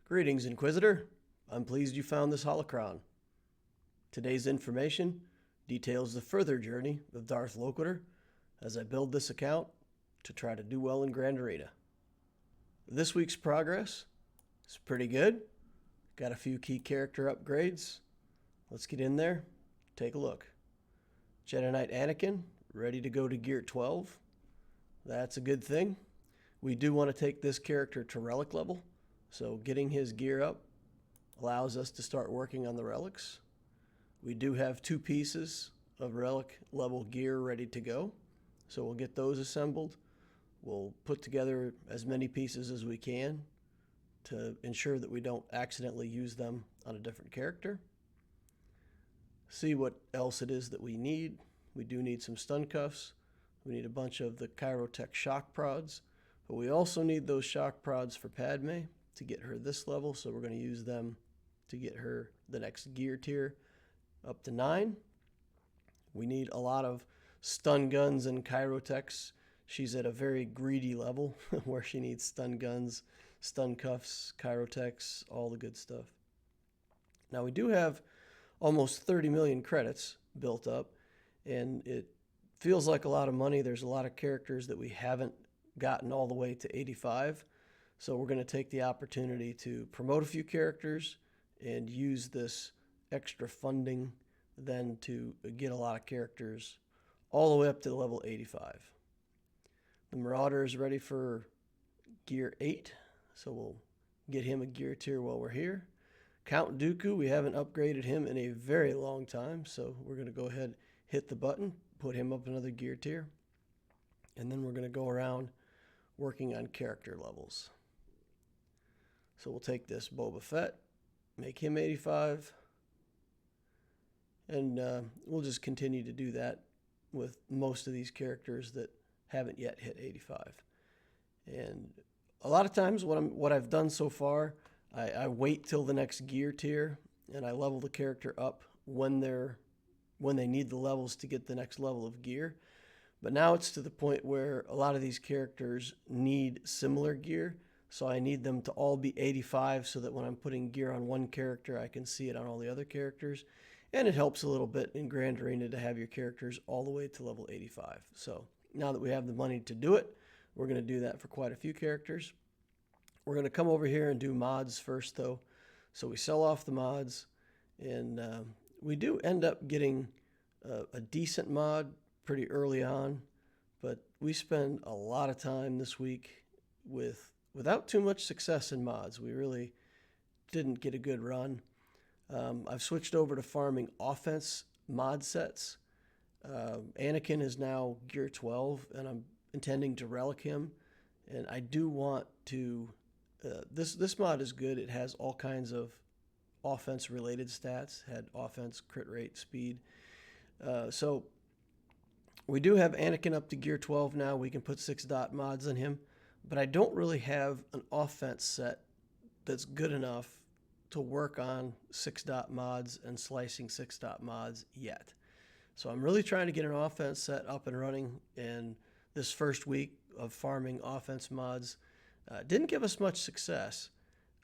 Greetings, Inquisitor. I'm pleased you found this holocron. Today's information details the further journey of Darth Loquitur as I build this account to try to do well in Grand Arena. This week's progress is pretty good. Got a few key character upgrades. Let's get in there, take a look. Jedi Knight Anakin, ready to go to Gear 12. That's a good thing. We do want to take this character to relic level, so getting his gear up allows us to start working on the relics. We do have 2 pieces of relic level gear ready to go, so we'll get those assembled. We'll put together as many pieces as we can to ensure that we don't accidentally use them on a different character. See what else it is that we need. We do need some stun cuffs. We need a bunch of the Chirotech shock prods, but we also need those shock prods for Padme to get her this level, so we're going to use them to get her the next gear tier up to 9. We need a lot of stun guns and Chirotechs. She's at a very greedy level where she needs stun guns, stun cuffs, Chirotechs, all the good stuff. Now we do have almost 30 million credits built up, and it feels like a lot of money. There's a lot of characters that we haven't gotten all the way to 85. So we're going to take the opportunity to promote a few characters and use this extra funding then to get a lot of characters all the way up to level 85. The Marauder is ready for Gear 8, so we'll get him a gear tier while we're here. Count Dooku, we haven't upgraded him in a very long time, so we're going to go ahead, hit the button, put him up another gear tier, and then we're going to go around working on character levels. So we'll take this Boba Fett, make him 85, and we'll just continue to do that with most of these characters that haven't yet hit 85. And a lot of times what I've done so far, I wait till the next gear tier and I level the character up when they need the levels to get the next level of gear. But now it's to the point where a lot of these characters need similar gear, so I need them to all be 85 so that when I'm putting gear on one character, I can see it on all the other characters. And it helps a little bit in Grand Arena to have your characters all the way to level 85. So now that we have the money to do it, we're going to do that for quite a few characters. We're going to come over here and do mods first, though. So we sell off the mods, and we do end up getting a decent mod pretty early on, but we spend a lot of time this week without too much success in mods. We really didn't get a good run. I've switched over to farming offense mod sets. Anakin is now Gear 12, and I'm intending to relic him. And I do want to... This mod is good. It has all kinds of offense-related stats. Had offense, crit rate, speed. So we do have Anakin up to Gear 12 now. We can put 6-dot mods on him. But I don't really have an offense set that's good enough to work on 6-dot mods and slicing 6-dot mods yet. So I'm really trying to get an offense set up and running, and this first week of farming offense mods didn't give us much success.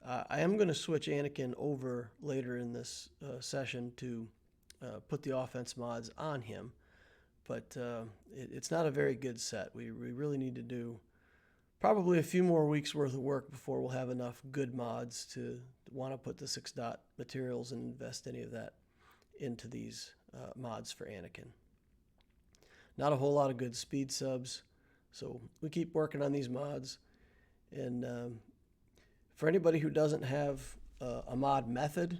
I am going to switch Anakin over later in this session to put the offense mods on him, but it's not a very good set. We really need to do probably a few more weeks worth of work before we'll have enough good mods to want to put the 6-dot materials and invest any of that into these mods for Anakin. Not a whole lot of good speed subs, so we keep working on these mods. And for anybody who doesn't have a mod method,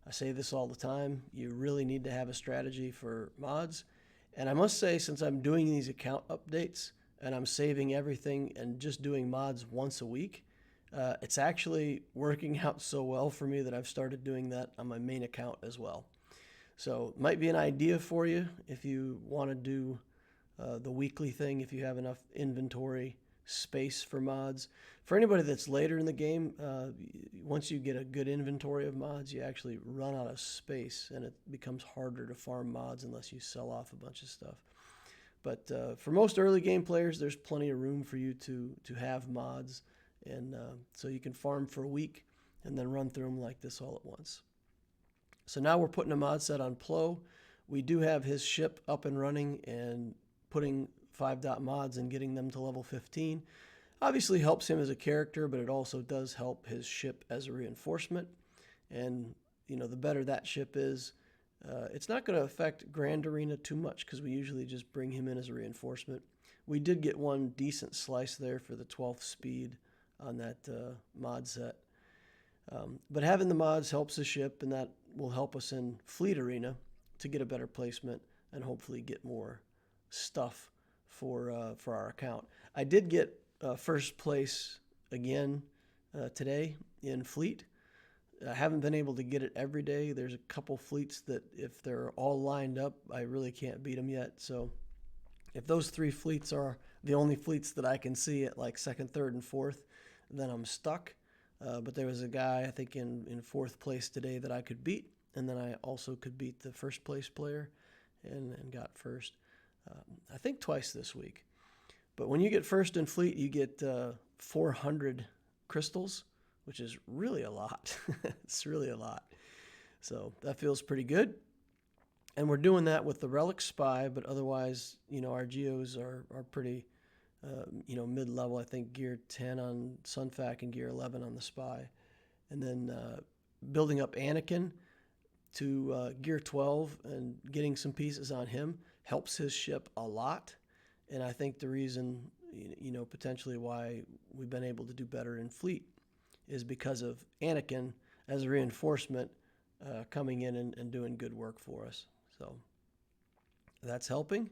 I say this all the time, you really need to have a strategy for mods. And I must say, since I'm doing these account updates and I'm saving everything and just doing mods once a week, it's actually working out so well for me that I've started doing that on my main account as well. So it might be an idea for you if you want to do the weekly thing, if you have enough inventory space for mods. For anybody that's later in the game, once you get a good inventory of mods, you actually run out of space and it becomes harder to farm mods unless you sell off a bunch of stuff. But for most early game players, there's plenty of room for you to have mods, and so you can farm for a week and then run through them like this all at once. So now we're putting a mod set on Plo. We do have his ship up and running, and putting 5.mods and getting them to level 15 obviously helps him as a character, but it also does help his ship as a reinforcement. And, the better that ship is, it's not going to affect Grand Arena too much because we usually just bring him in as a reinforcement. We did get one decent slice there for the 12th speed on that mod set. But having the mods helps the ship, and that will help us in Fleet Arena to get a better placement and hopefully get more stuff for our account. I did get first place again today in Fleet. I haven't been able to get it every day. There's a couple fleets that if they're all lined up, I really can't beat them yet. So if those 3 fleets are the only fleets that I can see at like 2nd, 3rd, and 4th, then I'm stuck. But there was a guy, I think, in 4th place today that I could beat. And then I also could beat the first place player and got first, I think twice this week. But when you get first in Fleet, you get 400 crystals, which is really a lot. It's really a lot. So that feels pretty good. And we're doing that with the Relic Spy, but otherwise, our geos are pretty, mid-level. I think gear 10 on Sunfac and gear 11 on the Spy. And then building up Anakin to gear 12 and getting some pieces on him helps his ship a lot. And I think the reason, potentially why we've been able to do better in Fleet is because of Anakin as a reinforcement coming in and doing good work for us. So that's helping.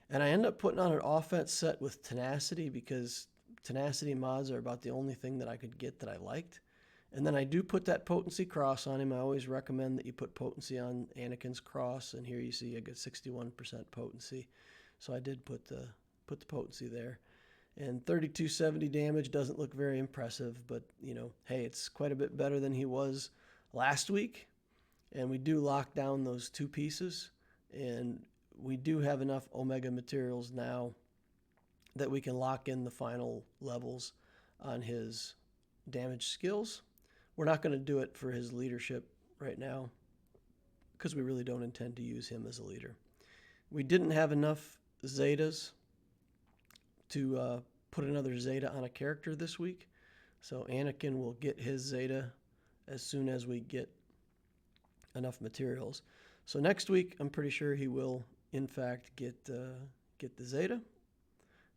And I end up putting on an offense set with Tenacity because Tenacity mods are about the only thing that I could get that I liked. And then I do put that Potency Cross on him. I always recommend that you put Potency on Anakin's Cross. And here you see a good 61% Potency. So I did put the Potency there. And 3270 damage doesn't look very impressive, but, hey, it's quite a bit better than he was last week. And we do lock down those 2 pieces. And we do have enough Omega materials now that we can lock in the final levels on his damage skills. We're not going to do it for his leadership right now because we really don't intend to use him as a leader. We didn't have enough Zetas to put another Zeta on a character this week. So Anakin will get his Zeta as soon as we get enough materials. So next week, I'm pretty sure he will, in fact, get the Zeta,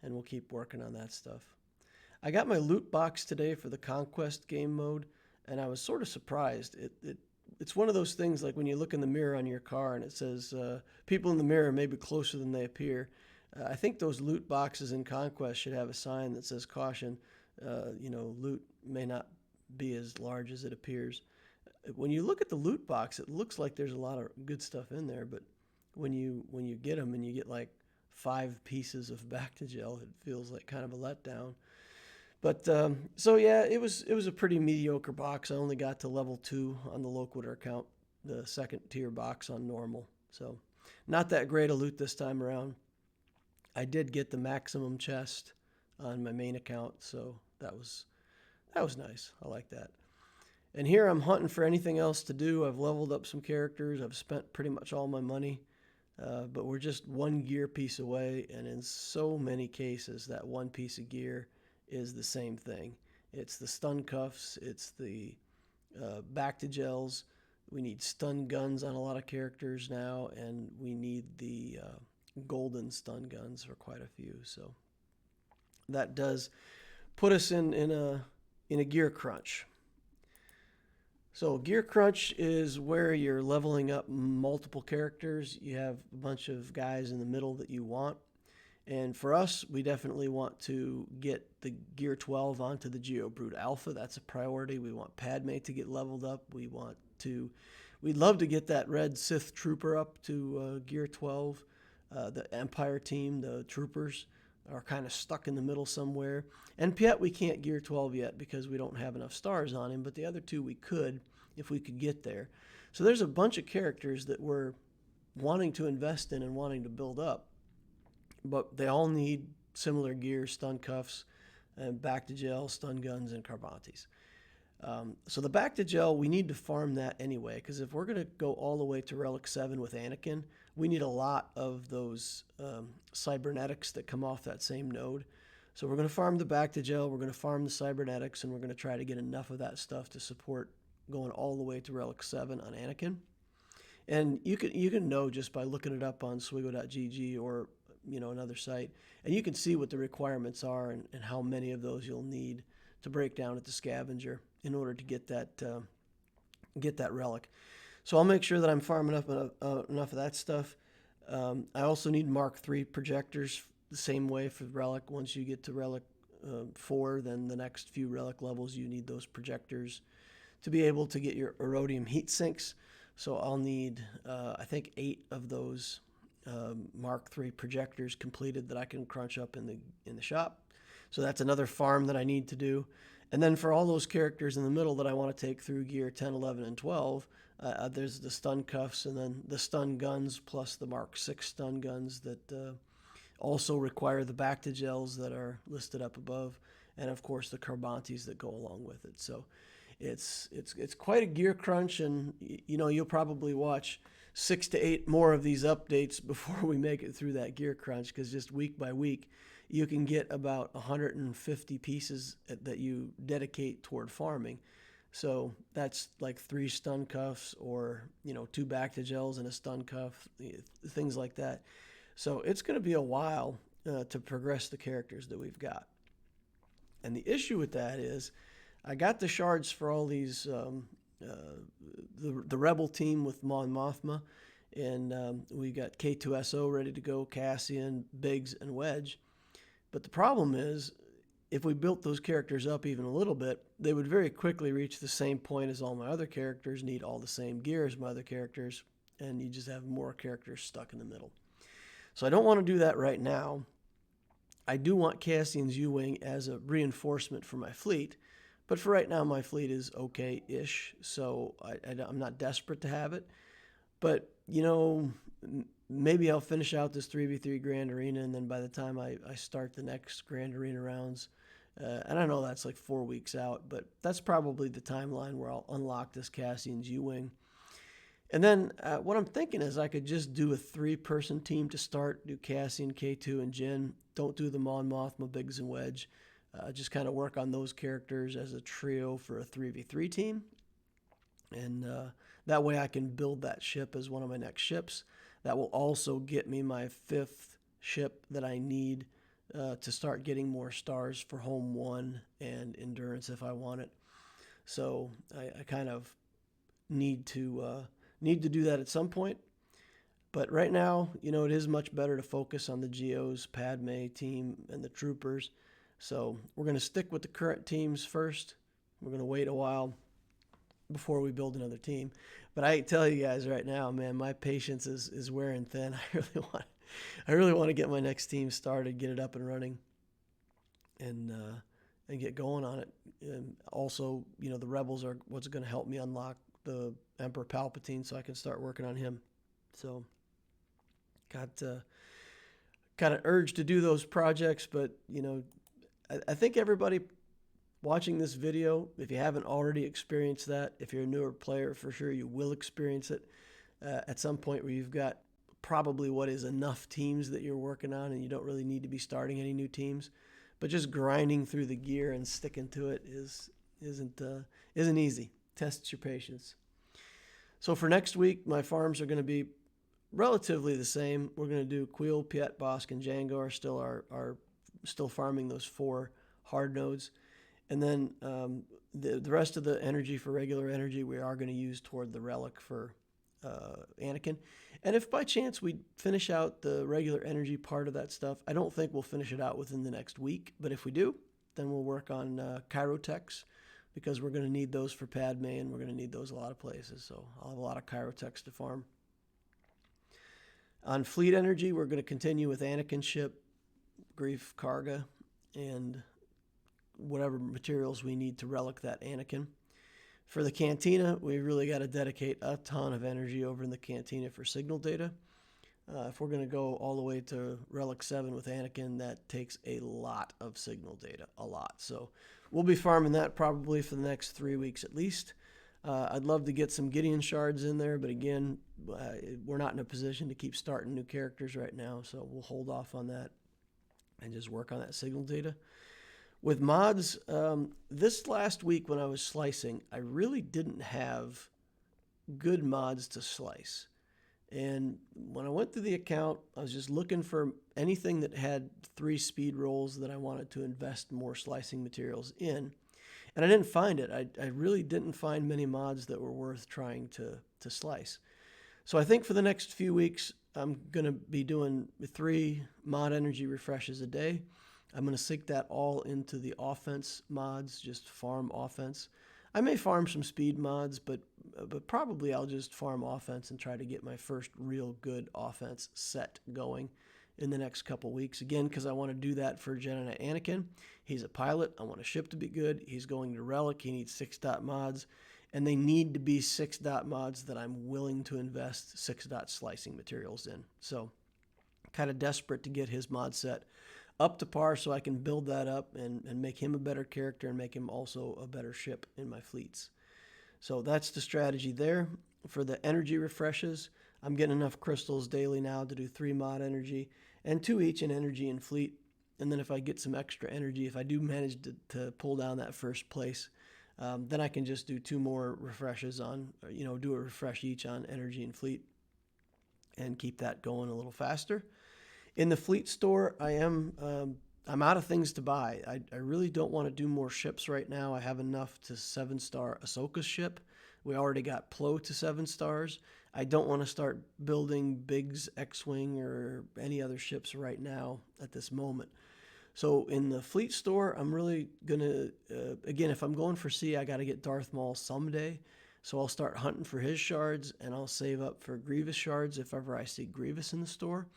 and we'll keep working on that stuff. I got my loot box today for the Conquest game mode, and I was sort of surprised. It's one of those things like when you look in the mirror on your car and it says, people in the mirror may be closer than they appear. I think those loot boxes in Conquest should have a sign that says caution, loot may not be as large as it appears. When you look at the loot box, it looks like there's a lot of good stuff in there, but when you get them and you get like 5 pieces of Bactigel, it feels like kind of a letdown. But so yeah, it was a pretty mediocre box. I only got to level 2 on the Loquitur account, the 2nd tier box on normal. So not that great a loot this time around. I did get the maximum chest on my main account, so that was nice. I like that. And here I'm hunting for anything else to do. I've leveled up some characters. I've spent pretty much all my money, but we're just 1 gear piece away. And in so many cases, that 1 piece of gear is the same thing. It's the stun cuffs. It's the Bactigels. We need stun guns on a lot of characters now, and we need the golden stun guns for quite a few. So that does put us in a gear crunch. So gear crunch is where you're leveling up multiple characters. You have a bunch of guys in the middle that you want. And for us, we definitely want to get the gear 12 onto the Geobrute Alpha. That's a priority. We want Padme to get leveled up. We'd love to get that red Sith trooper up to gear 12. The Empire team, the troopers, are kind of stuck in the middle somewhere. And Piet we can't gear 12 yet because we don't have enough stars on him, but the other 2 we could if we could get there. So there's a bunch of characters that we're wanting to invest in and wanting to build up, but they all need similar gear, stun cuffs, and Bactigel, stun guns, and Carbantes. So the back to gel, we need to farm that anyway, because if we're going to go all the way to Relic 7 with Anakin, we need a lot of those cybernetics that come off that same node. So we're going to farm the back to gel, we're going to farm the cybernetics, and we're going to try to get enough of that stuff to support going all the way to Relic 7 on Anakin. And you can know just by looking it up on swigo.gg or another site, and you can see what the requirements are and how many of those you'll need to break down at the scavenger in order to get that relic. So I'll make sure that I'm farming up enough of that stuff. I also need Mark III projectors the same way for relic. Once you get to relic 4, then the next few relic levels you need those projectors to be able to get your erodium heat sinks. So I'll need I think 8 of those Mark III projectors completed that I can crunch up in the shop. So that's another farm that I need to do. And then for all those characters in the middle that I want to take through gear 10, 11, and 12, there's the stun cuffs and then the stun guns plus the Mark VI stun guns that also require the back to gels that are listed up above, and of course the Carbantes that go along with it. So it's quite a gear crunch, and you'll probably watch 6 to 8 more of these updates before we make it through that gear crunch, because just week by week you can get about 150 pieces that you dedicate toward farming. So that's like 3 stun cuffs or 2 back to gels and a stun cuff, things like that. So it's going to be a while to progress the characters that we've got. And the issue with that is I got the shards for all these the Rebel team with Mon Mothma, and we got K2SO ready to go, Cassian, Biggs, and Wedge. But the problem is, if we built those characters up even a little bit, they would very quickly reach the same point as all my other characters, need all the same gear as my other characters, and you just have more characters stuck in the middle. So I don't want to do that right now. I do want Cassian's U-Wing as a reinforcement for my fleet, but for right now my fleet is okay-ish, so I'm not desperate to have it. But, maybe I'll finish out this 3v3 Grand Arena, and then by the time I start the next Grand Arena rounds, and I know that's like 4 weeks out, but that's probably the timeline where I'll unlock this Cassian's U-Wing. And then what I'm thinking is I could just do a 3-person team to start, do Cassian, K2, and Jin. Don't do the Mon Mothma, Biggs, and Wedge. Just kind of work on those characters as a trio for a 3v3 team. And that way I can build that ship as one of my next ships. That will also get me my 5th ship that I need to start getting more stars for Home 1 and Endurance if I want it. So I kind of need to do that at some point. But right now, it is much better to focus on the Geos, Padme team, and the Troopers. So we're going to stick with the current teams first. We're going to wait a while before we build another team. But I tell you guys right now, man, my patience is wearing thin. I really want to get my next team started, get it up and running, and get going on it. And also, the Rebels are what's going to help me unlock the Emperor Palpatine, so I can start working on him. So got kind of urged to do those projects, but I think everybody watching this video, if you haven't already experienced that, if you're a newer player, for sure you will experience it at some point where you've got probably what is enough teams that you're working on and you don't really need to be starting any new teams. But just grinding through the gear and sticking to it isn't easy. Tests your patience. So for next week, my farms are going to be relatively the same. We're going to do Queel, Piet, Bosk, and Django are still farming those 4 hard nodes. And then the rest of the energy for regular energy we are going to use toward the relic for Anakin. And if by chance we finish out the regular energy part of that stuff, I don't think we'll finish it out within the next week. But if we do, then we'll work on Chirotechs, because we're going to need those for Padme, and we're going to need those a lot of places. So I'll have a lot of Chirotechs to farm. On fleet energy, we're going to continue with Anakin ship, Grief, Karga, and whatever materials we need to relic that Anakin. For the Cantina, we really got to dedicate a ton of energy over in the Cantina for signal data. If we're going to go all the way to Relic 7 with Anakin, that takes a lot of signal data, a lot. So we'll be farming that probably for the next 3 weeks at least. I'd love to get some Gideon shards in there, but again, we're not in a position to keep starting new characters right now, so we'll hold off on that and just work on that signal data. With mods, this last week when I was slicing, I really didn't have good mods to slice. And when I went through the account, I was just looking for anything that had 3 speed rolls that I wanted to invest more slicing materials in. And I didn't find it. I really didn't find many mods that were worth trying to slice. So I think for the next few weeks, I'm going to be doing 3 mod energy refreshes a day. I'm going to sink that all into the offense mods, just farm offense. I may farm some speed mods, but probably I'll just farm offense and try to get my first real good offense set going in the next couple weeks. Again, because I want to do that for Jedi Anakin. He's a pilot. I want a ship to be good. He's going to Relic. He needs 6-dot mods. And they need to be 6-dot mods that I'm willing to invest 6-dot slicing materials in. So kind of desperate to get his mod set up to par so I can build that up and make him a better character and make him also a better ship in my fleets. So that's the strategy there. For the energy refreshes, I'm getting enough crystals daily now to do 3 mod energy and 2 each in energy and fleet. And then if I get some extra energy, if I do manage to pull down that first place, then I can just do 2 more refreshes on, do a refresh each on energy and fleet and keep that going a little faster. In the fleet store, I'm out of things to buy. I really don't want to do more ships right now. I have enough to 7-star Ahsoka's ship. We already got Plo to 7 stars. I don't want to start building Biggs X-Wing or any other ships right now at this moment. So in the fleet store, I'm really going to, again, if I'm going for C, I got to get Darth Maul someday. So I'll start hunting for his shards, and I'll save up for Grievous shards if ever I see Grievous in the store.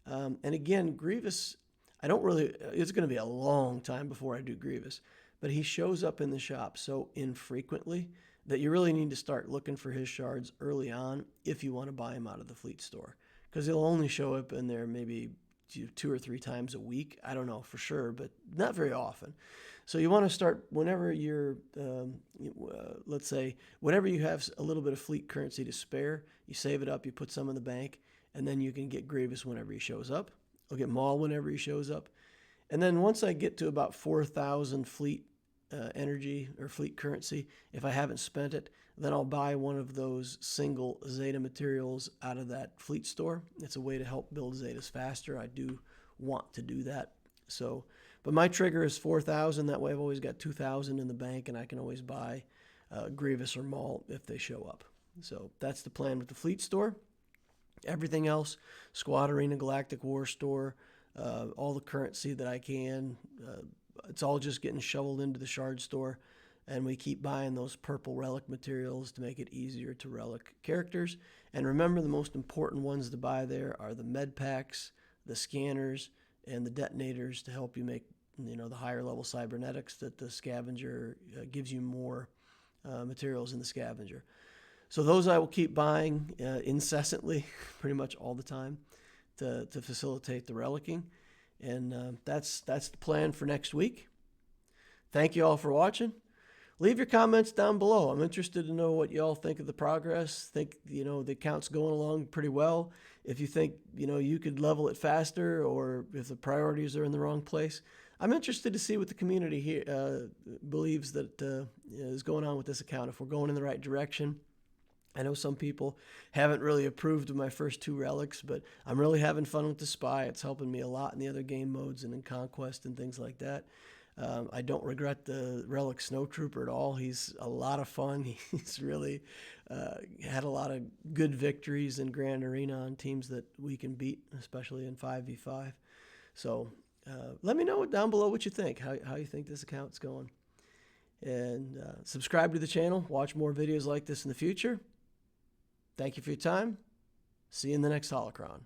And again, Grievous, it's going to be a long time before I do Grievous, but he shows up in the shop so infrequently that you really need to start looking for his shards early on if you want to buy him out of the fleet store, because he'll only show up in there maybe 2 or 3 times a week. I don't know for sure, but not very often. So you want to start whenever you're, let's say, whenever you have a little bit of fleet currency to spare, you save it up, you put some in the bank, and then you can get Grievous whenever he shows up. I'll get Maul whenever he shows up. And then once I get to about 4,000 fleet energy or fleet currency, if I haven't spent it, then I'll buy one of those single Zeta materials out of that fleet store. It's a way to help build Zetas faster. I do want to do that. So, but my trigger is 4,000. That way I've always got 2,000 in the bank, and I can always buy Grievous or Maul if they show up. So that's the plan with the fleet store. Everything else, Squad Arena, Galactic War Store, all the currency that I can, it's all just getting shoveled into the shard store, and we keep buying those purple relic materials to make it easier to relic characters. And remember, the most important ones to buy there are the med packs, the scanners, and the detonators to help you make the higher level cybernetics that the scavenger gives you more materials in the scavenger. So those I will keep buying incessantly, pretty much all the time, to facilitate the relicking. And that's the plan for next week. Thank you all for watching. Leave your comments down below. I'm interested to know what you all think of the progress. Think, the account's going along pretty well. If you think, you could level it faster, or if the priorities are in the wrong place. I'm interested to see what the community here believes that is going on with this account, if we're going in the right direction. I know some people haven't really approved of my first 2 relics, but I'm really having fun with the Spy. It's helping me a lot in the other game modes and in Conquest and things like that. I don't regret the Relic Snowtrooper at all. He's a lot of fun. He's really had a lot of good victories in Grand Arena on teams that we can beat, especially in 5v5. So let me know down below what you think, how you think this account's going. And subscribe to the channel. Watch more videos like this in the future. Thank you for your time. See you in the next Holocron.